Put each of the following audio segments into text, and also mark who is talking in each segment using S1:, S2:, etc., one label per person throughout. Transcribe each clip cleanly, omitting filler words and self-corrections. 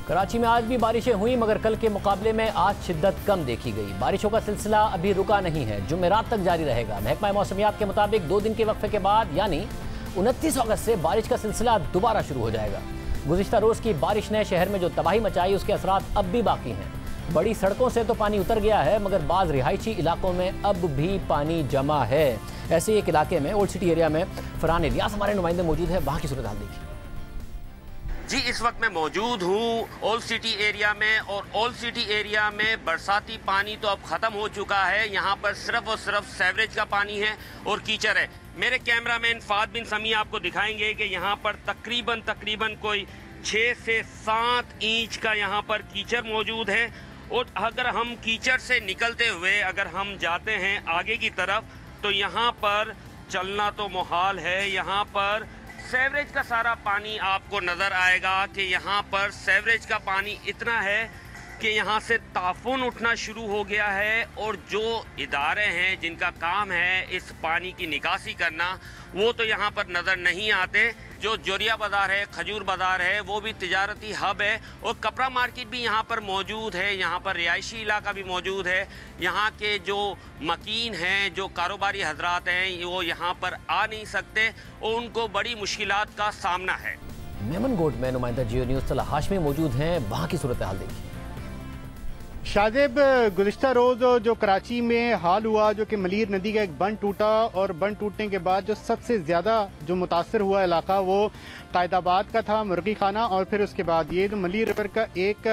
S1: कराची में आज भी बारिशें हुई मगर कल के मुकाबले में आज शिद्दत कम देखी गई। बारिशों का सिलसिला अभी रुका नहीं है, जुमेरात तक जारी रहेगा। महकमा मौसमियात के मुताबिक 2 दिन के वक्फे के बाद यानी 29 अगस्त से बारिश का सिलसिला दोबारा शुरू हो जाएगा। गुज़िश्ता रोज़ की बारिश ने शहर में जो तबाही मचाई उसके असरात अब भी बाकी हैं। बड़ी सड़कों से तो पानी उतर गया है मगर बाज़ रिहायशी इलाकों में अब भी पानी जमा है। ऐसे एक इलाके में ओल्ड सिटी एरिया में फरहान इलियास हमारे नुमाइंदे मौजूद है, वहाँ की सूरत हाल देखिए।
S2: जी, इस वक्त मैं मौजूद हूँ ओल्ड सिटी एरिया में और ओल्ड सिटी एरिया में बरसाती पानी तो अब ख़त्म हो चुका है। यहाँ पर सिर्फ और सिर्फ सीवरेज का पानी है और कीचड़ है। मेरे कैमरामैन फाद बिन समी आपको दिखाएंगे कि यहाँ पर तकरीबन कोई 6 से 7 इंच का यहाँ पर कीचड़ मौजूद है। और अगर हम कीचड़ से निकलते हुए अगर हम जाते हैं आगे की तरफ तो यहाँ पर चलना तो मुहाल है। यहाँ पर सीवरेज का सारा पानी आपको नज़र आएगा कि यहाँ पर सीवरेज का पानी इतना है कि यहाँ से ताफून उठना शुरू हो गया है। और जो इदारे हैं जिनका काम है इस पानी की निकासी करना वो तो यहाँ पर नज़र नहीं आते। जो जोरिया बाज़ार है, खजूर बाज़ार है, वो भी तिजारती हब है और कपड़ा मार्केट भी यहाँ पर मौजूद है। यहाँ पर रिहायशी इलाका भी मौजूद है। यहाँ के जो मकीन हैं, जो कारोबारी हजरात हैं, वो यहाँ पर आ नहीं सकते और उनको बड़ी मुश्किलात का सामना है।
S1: मेमन गोट में नुमाइंदा जियो न्यूज़ तला हाशमी मौजूद हैं, वहाँ की सूरत हाल देखिए।
S3: शाजिब, गुज़िश्ता रोज़ जो कराची में हाल हुआ जो कि मलीर नदी का एक बंद टूटा और बंद टूटने के बाद जो सबसे ज़्यादा जो मुतासर हुआ इलाका वो कायदाबाद का था, मुर्गी खाना, और फिर उसके बाद ये जो मलीर रिवर का एक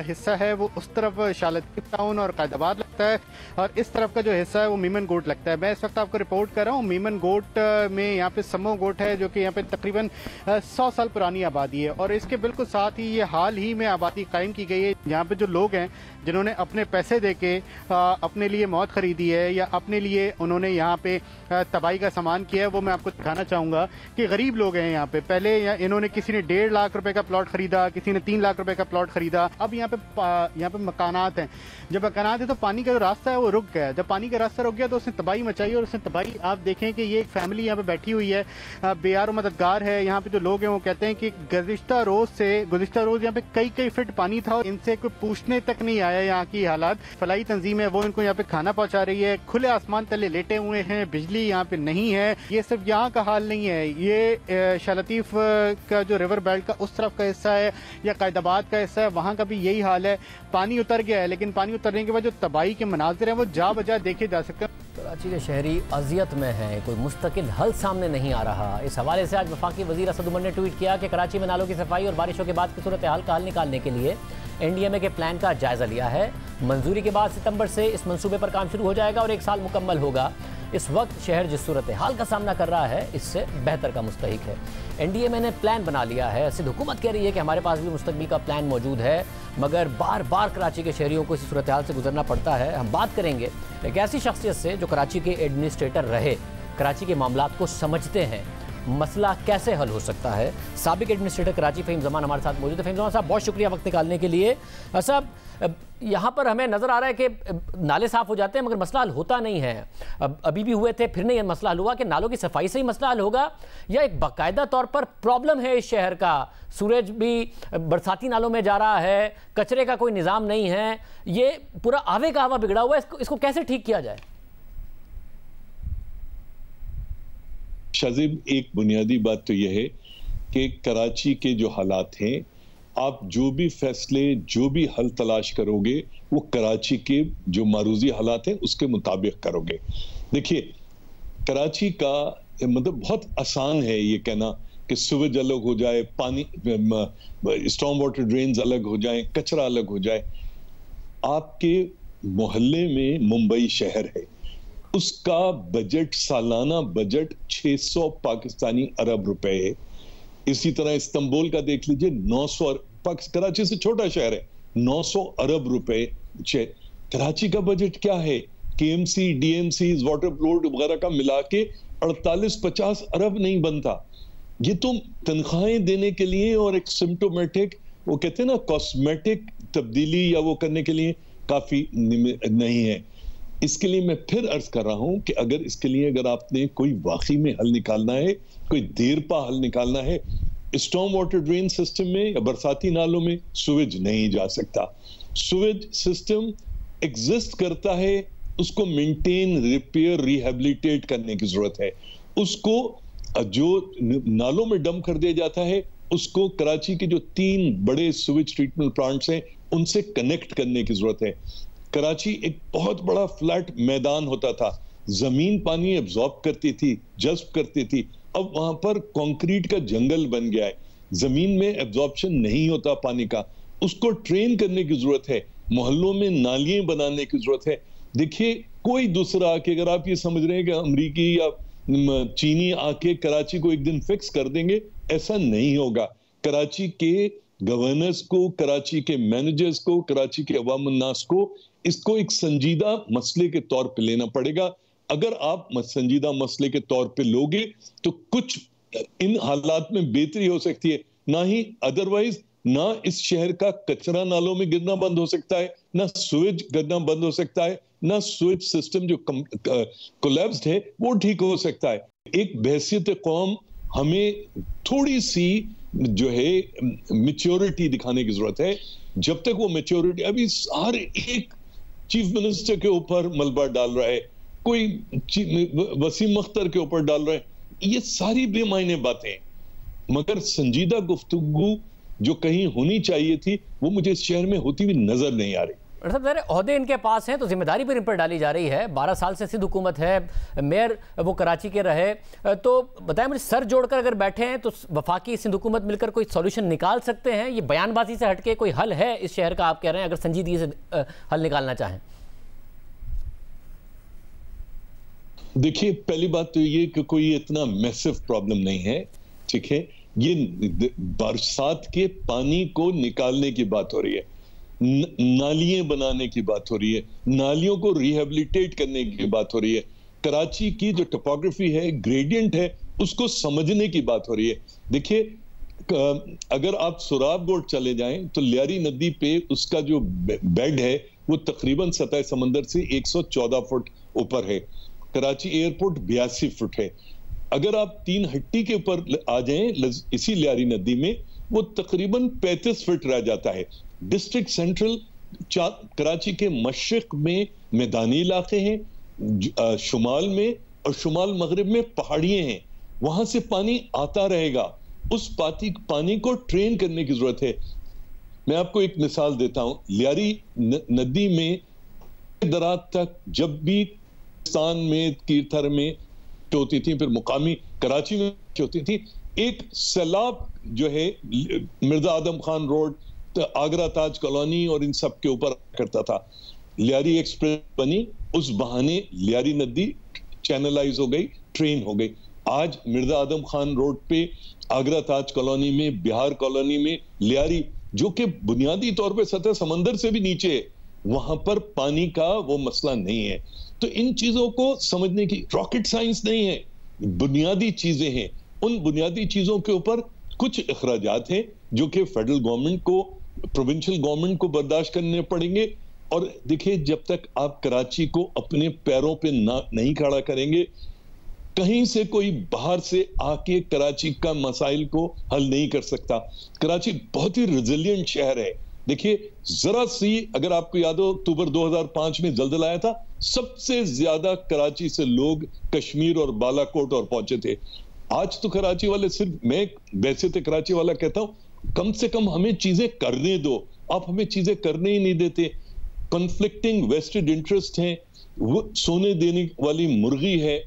S3: हिस्सा है वो उस तरफ शालतीफ टाउन और कायदाबाद लगता है और इस तरफ का जो हिस्सा है वो मीमन गोट लगता है। मैं इस वक्त आपको रिपोर्ट कर रहा हूँ मीमन गोट में। यहाँ पे समो गोट है जो कि यहाँ पे तकरीबन 100 साल पुरानी आबादी है और इसके बिल्कुल साथ ही ये हाल ही में आबादी कायम की गई है। यहाँ पे जो लोग हैं जिन्होंने अपने पैसे देके अपने लिए मौत खरीदी है या अपने लिए उन्होंने यहाँ पे तबाही का सामान किया है, वो मैं आपको दिखाना चाहूँगा कि गरीब लोग हैं यहाँ पे। पहले इन्होंने किसी ने 1.5 लाख रुपए का प्लॉट खरीदा, किसी ने 3 लाख रुपए का प्लॉट खरीदा। अब यहाँ पे मकानात हैं। जब मकानात है तो पानी का जो रास्ता है वो रुक गया। जब पानी का रास्ता रुक गया तो उसने तबाही मचाई और उसने तबाही, आप देखें कि ये एक फैमिली यहाँ पे बैठी हुई है, बेयार मददगार है। यहाँ पे जो लोग हैं वो कहते हैं कि गुज़िश्ता रोज यहाँ पे कई फीट पानी था और इनसे कोई पूछने तक नहीं आया। यहाँ की हालात, फलाई तंजीम है वो इनको यहाँ पे खाना पहुंचा रही है। खुले आसमान तले लेटे हुए हैं, बिजली यहाँ पे नहीं है। ये सिर्फ यहाँ का हाल नहीं है, ये शालतीफ का जो रिवर बेल्ट का उस तरफ का हिस्सा है या कायदाबाद का हिस्सा है, वहाँ का भी यही हाल है। पानी उतर गया है लेकिन पानी उतरने के बाद जो तबाही के मनाजिर हैं वो जा बजा देखे जा सकते हैं।
S1: कराची के शहरी अजियत में हैं, कोई मुस्तकिल हल सामने नहीं आ रहा। इस हवाले से आज वफाकी वज़ीर असद उमर ने ट्वीट किया कि कराची में नालों की सफाई और बारिशों के बाद की सूरत हाल का हल निकालने के लिए NDMA के प्लान का जायजा लिया है। मंजूरी के बाद सितंबर से इस मंसूबे पर काम शुरू हो जाएगा और 1 साल मुकम्मल होगा। इस वक्त शहर जिस सूरत हाल का सामना कर रहा है इससे बेहतर का मुस्तहिक है। NDMA ने प्लान बना लिया है। सिर्फ हुकूमत कह रही है कि हमारे पास भी मुस्तकबिल का प्लान मौजूद है मगर बार बार कराची के शहरियों को इस सूरत हाल से गुजरना पड़ता है। हम बात करेंगे एक ऐसी शख्सियत से जो कराची के एडमिनिस्ट्रेटर रहे, कराची के मामलात को समझते हैं, मसला कैसे हल हो सकता है। साबिक एडमिनिस्ट्रेटर कराची फ़हीम ज़मान हमारे साथ मौजूद है। फ़हीम ज़मान साहब, बहुत शुक्रिया वक्त निकालने के लिए। साहब, यहाँ पर हमें नज़र आ रहा है कि नाले साफ़ हो जाते हैं मगर मसला हल होता नहीं है। अभी भी हुए थे, फिर नहीं मसला हल हुआ कि नालों की सफाई से ही मसला हल होगा या एक बाकायदा तौर पर प्रॉब्लम है इस शहर का। सूरज भी बरसाती नालों में जा रहा है, कचरे का कोई निज़ाम नहीं है, ये पूरा आवे का हवा बिगड़ा हुआ है, इसको कैसे ठीक किया जाए?
S4: शाजिब, एक बुनियादी बात तो यह है कि कराची के जो हालात हैं, आप जो भी फैसले, जो भी हल तलाश करोगे वो कराची के जो मारूजी हालात हैं उसके मुताबिक करोगे। देखिए, कराची का मतलब बहुत आसान है ये कहना कि सीवेज अलग हो जाए, पानी स्टॉर्म वाटर ड्रेन्स अलग हो जाए, कचरा अलग हो जाए। आपके मोहल्ले में मुंबई शहर है, उसका बजट, सालाना बजट 600 पाकिस्तानी अरब रुपए है। इसी तरह इस्तांबुल का देख लीजिए, 900, कराची से छोटा शहर है, 900 अरब रुपए। कराची का बजट क्या है? KMC, DMC, वाटर बोर्ड वगैरह का मिला के 48-50 अरब नहीं बनता। ये तो तनख्वाहें देने के लिए और एक सिम्टोमेटिक, वो कहते हैं ना, कॉस्मेटिक तब्दीली या वो करने के लिए काफी नहीं है। इसके लिए मैं फिर अर्ज कर रहा हूं कि अगर इसके लिए अगर आपने कोई वाकई में हल निकालना है, कोई देर पा हल निकालना है, स्टॉर्म वाटर ड्रेन सिस्टम में या बरसाती नालों में सुवेज नहीं जा सकता। सुवेज सिस्टम एग्जिस्ट करता है, उसको मेंटेन, रिपेयर, रिहेबिलिटेट करने की जरूरत है। उसको जो नालों में डंप कर दिया जाता है उसको कराची के जो 3 बड़े सुवेज ट्रीटमेंट प्लांट्स हैं उनसे कनेक्ट करने की जरूरत है। कराची एक बहुत बड़ा फ्लैट मैदान होता था, जमीन पानी एब्जॉर्ब करती थी, जज्ब करती थी। अब वहां पर कंक्रीट का जंगल बन गया है, जमीन में एब्जॉर्प्शन नहीं होता पानी का, उसको ट्रेन करने की जरूरत है। मोहल्लों में नालियां बनाने की जरूरत है। देखिए, कोई दूसरा आके, अगर आप ये समझ रहे हैं कि अमरीकी या चीनी आके कराची को एक दिन फिक्स कर देंगे, ऐसा नहीं होगा। कराची के गवर्नर्स को, कराची के मैनेजर्स को, कराची के अवाम उन्नास को इसको एक संजीदा मसले के तौर पे लेना पड़ेगा। अगर आप संजीदा मसले के तौर पे लोगे तो कुछ इन हालात में बेहतरी हो सकती है, ना ही अदरवाइज ना इस शहर का कचरा नालों में गिरना बंद हो सकता है, ना सुएज गिरना बंद हो सकता है, ना सुएज सिस्टम जो कोलैप्स्ड है वो ठीक हो सकता है। एक बहसियत कौम हमें थोड़ी सी जो है मैच्योरिटी दिखाने की जरूरत है। जब तक वो मैच्योरिटी, अभी हर एक चीफ मिनिस्टर के ऊपर मलबा डाल रहा है, कोई वसीम अख्तर के ऊपर डाल रहा है, ये सारी बेमायने बातें हैं। मगर संजीदा गुफ्तगू जो कहीं होनी चाहिए थी वो मुझे इस शहर में होती हुई नजर नहीं आ रही।
S1: ओहदे इनके पास हैं तो जिम्मेदारी भी इन पर डाली जा रही है। 12 साल से सिंध हुकूमत है, मेयर वो कराची के रहे, तो बताएं मुझे, सर जोड़कर अगर बैठे हैं तो वफाकी सिंध हुकूमत मिलकर कोई सॉल्यूशन निकाल सकते हैं? ये बयानबाजी से हटके कोई हल है इस शहर का, आप कह रहे हैं, अगर संजीदगी से हल निकालना चाहें?
S4: देखिए, पहली बात तो ये कि कोई इतना मैसिव प्रॉब्लम नहीं है, ठीक है। ये बरसात के पानी को निकालने की बात हो रही है, नालियां बनाने की बात हो रही है, नालियों को रिहेबिलिटेट करने की बात हो रही है, कराची की जो टोपोग्राफी है, ग्रेडियंट है, उसको समझने की बात हो रही है। देखिए, अगर आप सुराब गोड चले जाएं तो लियारी नदी पे उसका जो बेड है वो तकरीबन सतह समंदर से 114 फुट ऊपर है। कराची एयरपोर्ट 82 फुट है। अगर आप 3 हट्टी के ऊपर आ जाएं इसी लियारी नदी में, वो तकरीबन 35 फुट रह जाता है। डिस्ट्रिक्ट सेंट्रल कराची के मशरिक में मैदानी इलाके हैं, शुमाल में और शुमाल मगरिब में पहाड़ियां हैं, वहां से पानी आता रहेगा। उस पानी को ट्रेन करने की जरूरत है। मैं आपको एक मिसाल देता हूं, लियारी नदी में दरात तक जब भी पाकिस्तान में कीर्थर में होती थी, फिर मुकामी कराची में होती थी, एक सैलाब जो है मिर्जा आदम खान रोड, आगरा ताज कॉलोनी और इन सब के ऊपर करता था। लियारी एक्सप्रेस बनी, उस बहाने लियारी नदी चैनलाइज हो गई, ट्रेन हो गई। आज मिर्जा आदम खान रोड पे, आगरा ताज कॉलोनी में, बिहार कॉलोनी में लियारी, जो कि बुनियादी तौर पे सतह समंदर से भी नीचे है, वहां पर पानी का वो मसला नहीं है। तो इन चीजों को समझने की रॉकेट साइंस नहीं है, बुनियादी चीजें हैं। उन बुनियादी चीजों के ऊपर कुछ अखराजात हैं जो कि फेडरल गवर्नमेंट को, प्रोविंशियल गवर्नमेंट को बर्दाश्त करने पड़ेंगे। और देखिए, जब तक आप कराची को अपने पैरों पे नहीं खड़ा करेंगे, कहीं से कोई बाहर से आके कराची का मसाइल को हल नहीं कर सकता। कराची बहुत ही रिजिलियंट शहर है। देखिए, जरा सी, अगर आपको याद हो, अक्टूबर 2005 में जल्दल आया था, सबसे ज्यादा कराची से लोग कश्मीर और बालाकोट और पहुंचे थे। आज तो कराची वाले, सिर्फ मैं वैसे तो कराची वाला कहता हूं, कम से कम हमें चीजें करने दो। आप हमें चीजें करने ही नहीं देते। कॉन्फ्लिक्टिंग वेस्टेड इंटरेस्ट हैं। वो सोने देने वाली मुर्गी है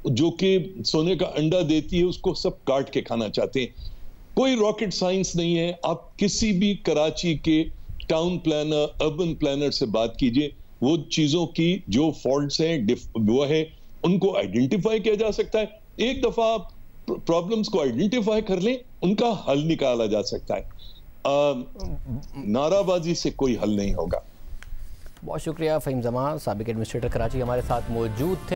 S4: जो कि सोने का अंडा देती है, उसको सब काट के खाना चाहते हैं। कोई रॉकेट साइंस नहीं है। आप किसी भी कराची के टाउन प्लानर, अर्बन प्लानर से बात कीजिए, वो चीजों की जो फॉल्ट्स हैं वो है, उनको आइडेंटिफाई किया जा सकता है। एक दफा आप प्रॉब्लम्स को आइडेंटिफाई कर लें, उनका हल निकाला जा सकता है। नाराबाजी से कोई हल नहीं होगा।
S1: बहुत शुक्रिया। फ़हीम ज़मान, साबिक एडमिनिस्ट्रेटर कराची, हमारे साथ मौजूद थे।